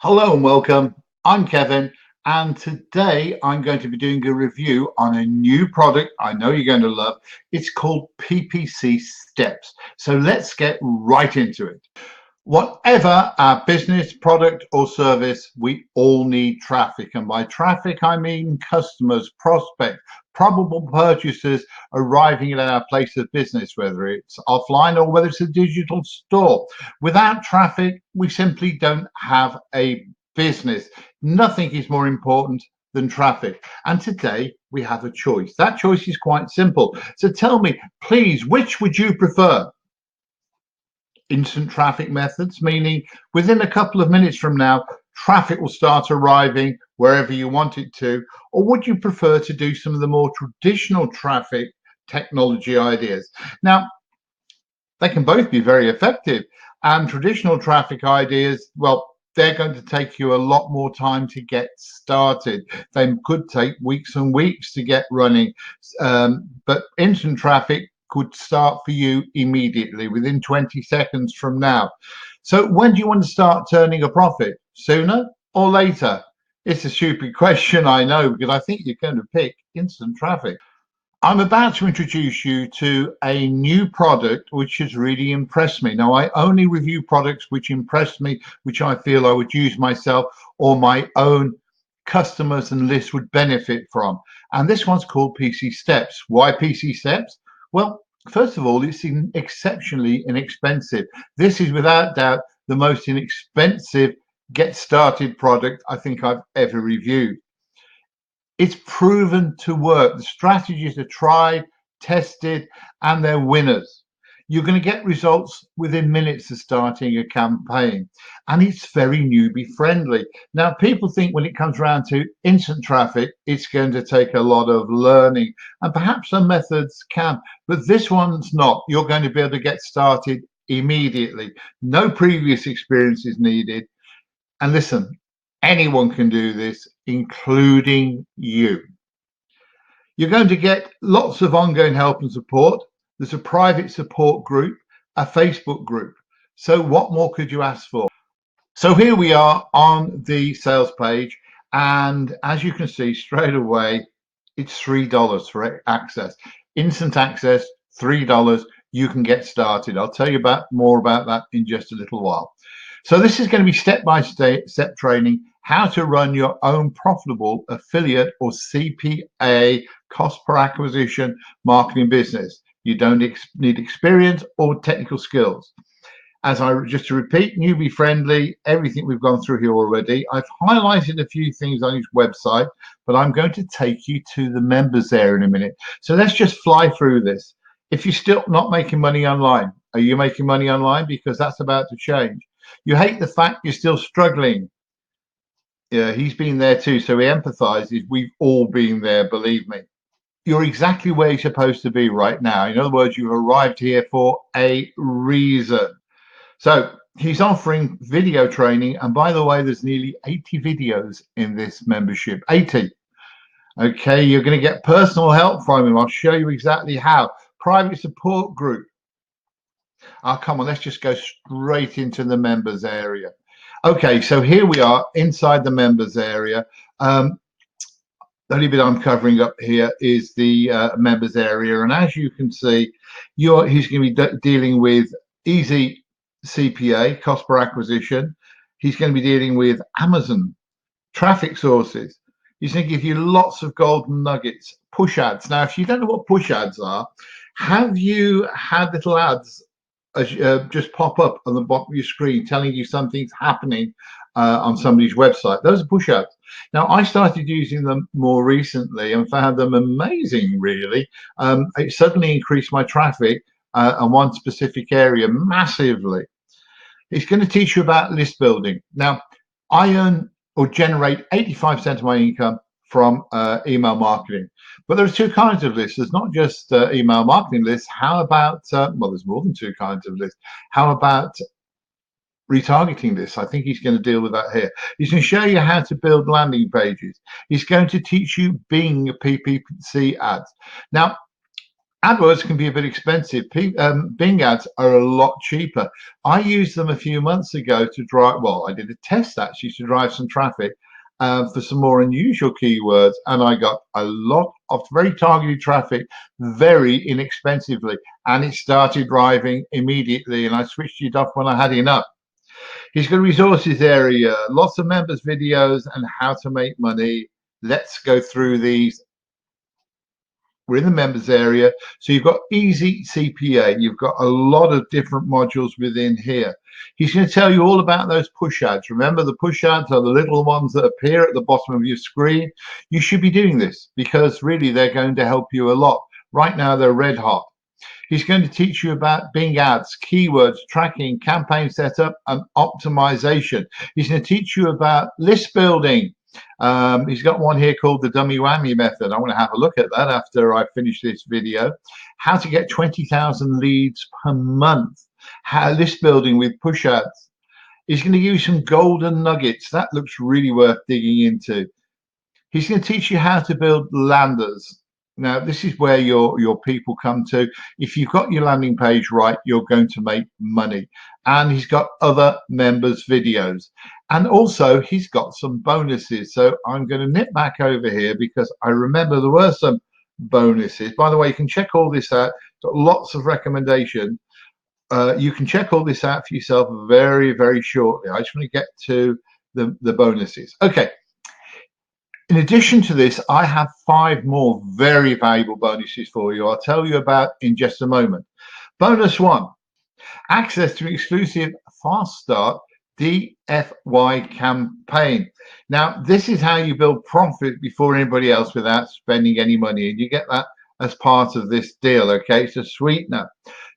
Hello and welcome. I'm Kevin, and today I'm going to be doing a review on a new product I know you're going to love. It's called PPC Steps. So let's get right into it. Whatever our business, product, or service, we all need traffic. And by traffic, I mean customers, prospects, probable purchasers arriving at our place of business, whether it's offline or whether it's a digital store. Without traffic, we simply don't have a business. Nothing is more important than traffic. And today we have a choice. That choice is quite simple. So tell me, please, which would you prefer? Instant traffic methods, meaning within a couple of minutes from now, traffic will start arriving wherever you want it to? Or would you prefer to do some of the more traditional traffic technology ideas? Now, they can both be very effective. And traditional traffic ideas, well, they're going to take you a lot more time to get started. They could take weeks and weeks to get running. But instant traffic could start for you immediately within 20 seconds from now. So when do you want to start turning a profit? Sooner or later? It's a stupid question, I know, because I think you're going to pick instant traffic. I'm about to introduce you to a new product which has really impressed me. Now, I only review products which impress me, which I feel I would use myself or my own customers and lists would benefit from. And this one's called PC Steps. Why PC Steps? Well, first of all, it's exceptionally inexpensive. This is without doubt the most inexpensive get started product I think I've ever reviewed. It's proven to work. The strategies are tried, tested, and they're winners. You're going to get results within minutes of starting a campaign, and it's very newbie friendly. Now, people think when it comes around to instant traffic, it's going to take a lot of learning, and perhaps some methods can, but this one's not. You're going to be able to get started immediately. No previous experience is needed. And listen, anyone can do this, including you. You're going to get lots of ongoing help and support. There's a private support group, a Facebook group. So what more could you ask for? So here we are on the sales page. And as you can see straight away, it's $3 for access. Instant access, $3. You can get started. I'll tell you more about that in just a little while. So this is going to be step-by-step training, how to run your own profitable affiliate or CPA, cost per acquisition marketing business. You don't need experience or technical skills. Just to repeat, newbie friendly, everything we've gone through here already. I've highlighted a few things on his website, but I'm going to take you to the members there in a minute. So let's just fly through this. If you're still not making money online, are you making money online? Because that's about to change. You hate the fact you're still struggling. Yeah, he's been there too, so he empathizes. We've all been there, believe me. You're exactly where you're supposed to be right now. In other words, you've arrived here for a reason. So he's offering video training. And by the way, there's nearly 80 videos in this membership, 80. Okay, you're going to get personal help from him. I'll show you exactly how. Private support group. Oh, come on, let's just go straight into the members area. Okay, so here we are inside the members area. The only bit I'm covering up here is the members area. And as you can see, he's going to be dealing with easy CPA, cost per acquisition. He's going to be dealing with Amazon, traffic sources. He's going to give you lots of golden nuggets, push ads. Now, if you don't know what push ads are, have you had little ads just pop up on the bottom of your screen telling you something's happening on somebody's website? Those are push ads. Now, I started using them more recently and found them amazing, really. It suddenly increased my traffic on one specific area massively. It's going to teach you about list building. Now, I earn or generate 85% of my income from email marketing. But there are two kinds of lists. There's not just email marketing lists. How about, well, there's more than two kinds of lists. How about retargeting lists? I think he's going to deal with that here. He's going to show you how to build landing pages. He's going to teach you Bing PPC ads. Now, AdWords can be a bit expensive. Bing ads are a lot cheaper. I used them a few months ago to drive, well, I did a test actually to drive some traffic for some more unusual keywords, and I got a lot of very targeted traffic very inexpensively, and it started driving immediately, and I switched it off when I had enough. He's got a resources area, lots of members videos and how to make money. Let's go through these. We're in the members area. So you've got easy CPA. You've got a lot of different modules within here. He's going to tell you all about those push ads. Remember, the push ads are the little ones that appear at the bottom of your screen. You should be doing this because really they're going to help you a lot. Right now, they're red hot. He's going to teach you about Bing ads, keywords, tracking, campaign setup, and optimization. He's going to teach you about list building. He's got one here called the dummy whammy method. I want to have a look at that after I finish this video. How to get 20,000 leads per month. How list building with push ads. He's going to give you some golden nuggets. That looks really worth digging into. He's going to teach you how to build landers. Now, this is where your people come to. If you've got your landing page right, you're going to make money. And he's got other members' videos. And also, he's got some bonuses. So I'm going to nip back over here because I remember there were some bonuses. By the way, you can check all this out. Got lots of recommendations. You can check all this out for yourself very, very shortly. I just want to get to the bonuses. Okay. In addition to this, I have 5 more very valuable bonuses for you. I'll tell you about in just a moment. Bonus 1, access to exclusive fast start DFY campaign. Now, this is how you build profit before anybody else without spending any money. And you get that as part of this deal, okay? It's a sweetener.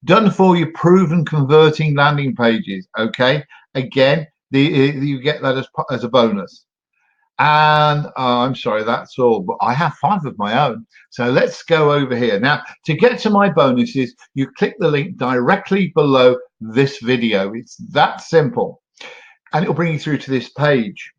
Done for you, proven converting landing pages, okay? Again, you get that as a bonus. And I'm sorry, that's all, but I have 5 of my own. So let's go over here. Now, to get to my bonuses, you click the link directly below this video. It's that simple. And it'll bring you through to this page.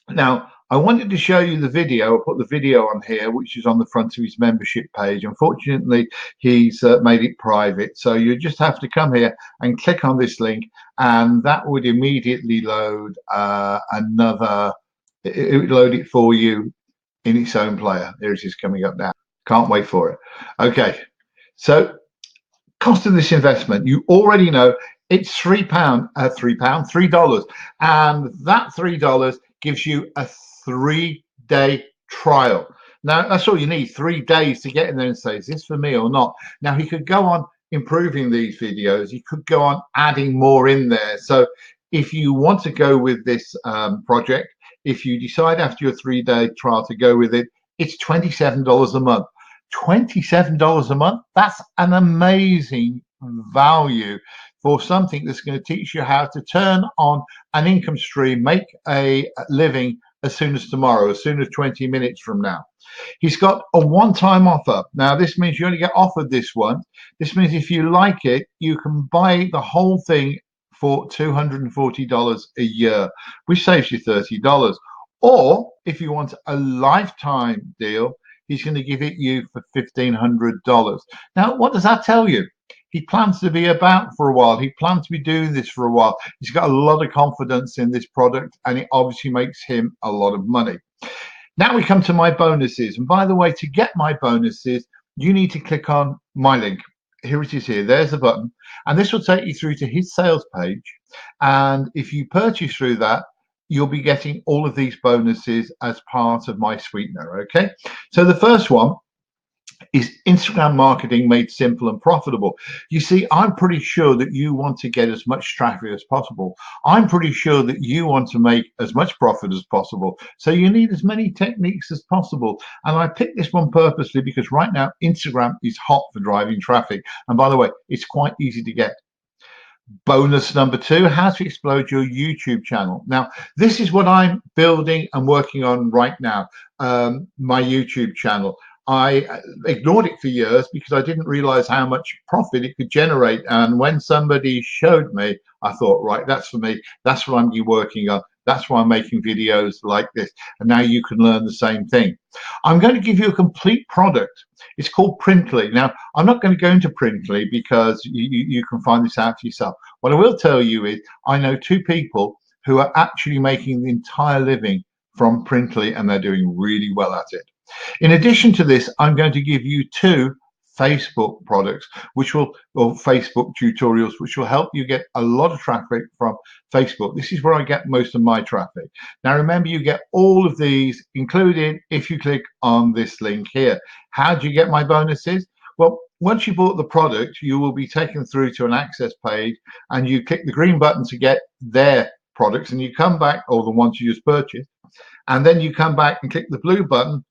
Now, I wanted to show you the video. I'll put the video on here, which is on the front of his membership page. Unfortunately, he's made it private. So you just have to come here and click on this link, and that would immediately load it would load it for you in its own player. There it is coming up now. Can't wait for it. Okay, so cost of this investment, you already know it's $3, and that $3 gives you a 3-day trial. Now that's all you need, 3 days to get in there and say, is this for me or not? Now he could go on improving these videos. He could go on adding more in there. So if you want to go with this project, if you decide after your 3-day trial to go with it, it's $27 a month. $27 a month, that's an amazing value for something that's going to teach you how to turn on an income stream, make a living as soon as tomorrow, as soon as 20 minutes from now. He's got a one-time offer. Now, this means you only get offered this one. This means if you like it, you can buy the whole thing for $240 a year, which saves you $30. Or if you want a lifetime deal, he's going to give it you for $1,500. Now, what does that tell you? He plans to be about for a while. He plans to be doing this for a while. He's got a lot of confidence in this product, and it obviously makes him a lot of money. Now we come to my bonuses. And by the way, to get my bonuses, you need to click on my link. Here it is here. There's the button. And this will take you through to his sales page. And if you purchase through that, you'll be getting all of these bonuses as part of my sweetener, okay? So the first one is Instagram marketing made simple and profitable. You see, I'm pretty sure that you want to get as much traffic as possible. I'm pretty sure that you want to make as much profit as possible. So you need as many techniques as possible. And I picked this one purposely because right now Instagram is hot for driving traffic. And by the way, it's quite easy to get. Bonus number 2, how to explode your YouTube channel. Now, this is what I'm building and working on right now, my YouTube channel. I ignored it for years because I didn't realize how much profit it could generate. And when somebody showed me, I thought, right, that's for me. That's what I'm working on. That's why I'm making videos like this. And now you can learn the same thing. I'm going to give you a complete product. It's called Printly. Now, I'm not going to go into Printly because you can find this out for yourself. What I will tell you is I know two people who are actually making the entire living from Printly, and they're doing really well at it. In addition to this, I'm going to give you two Facebook products, or Facebook tutorials, which will help you get a lot of traffic from Facebook. This is where I get most of my traffic. Now, remember, you get all of these included if you click on this link here. How do you get my bonuses? Well, once you bought the product, you will be taken through to an access page, and you click the green button to get their products, and you come back, or the ones you just purchased, and then you come back and click the blue button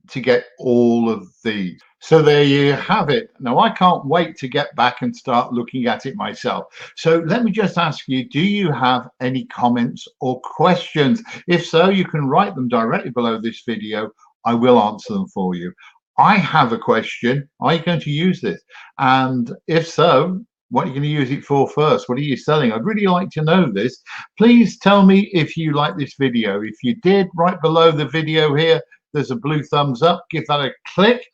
to get all of these. So there you have it. Now, I can't wait to get back and start looking at it myself. So let me just ask you, do you have any comments or questions? If so, you can write them directly below this video. I will answer them for you. I have a question. Are you going to use this? And if so, what are you going to use it for first? What are you selling? I'd really like to know this. Please tell me if you like this video. If you did, right below the video here, there's a blue thumbs up. Give that a click.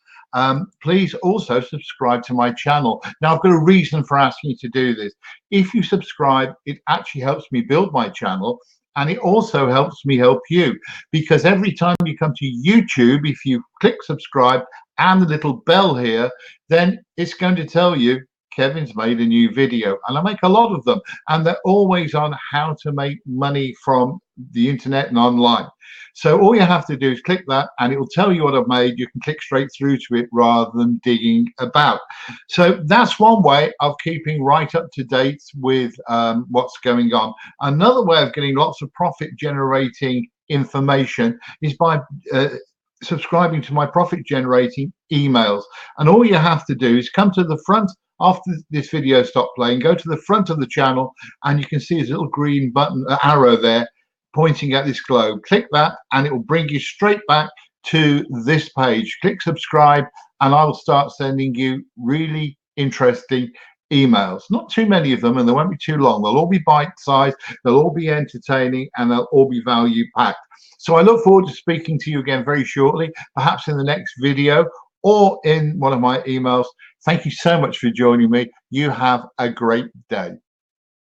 Please also subscribe to my channel. Now, I've got a reason for asking you to do this. If you subscribe, it actually helps me build my channel, and it also helps me help you, because every time you come to YouTube, if you click subscribe and the little bell here, then it's going to tell you Kevin's made a new video, and I make a lot of them, and they're always on how to make money from the internet and online. So all you have to do is click that, and it will tell you what I've made. You can click straight through to it rather than digging about. So that's one way of keeping right up to date with what's going on. Another way of getting lots of profit generating information is by subscribing to my profit generating emails. And all you have to do is come to the front after this video stopped playing, go to the front of the channel, and you can see there's a little green button arrow there pointing at this globe. Click that, and it will bring you straight back to this page. Click subscribe, and I will start sending you really interesting emails. Not too many of them, and they won't be too long. They'll all be bite-sized, they'll all be entertaining, and they'll all be value-packed. So I look forward to speaking to you again very shortly, perhaps in the next video or in one of my emails. Thank you so much for joining me. You have a great day.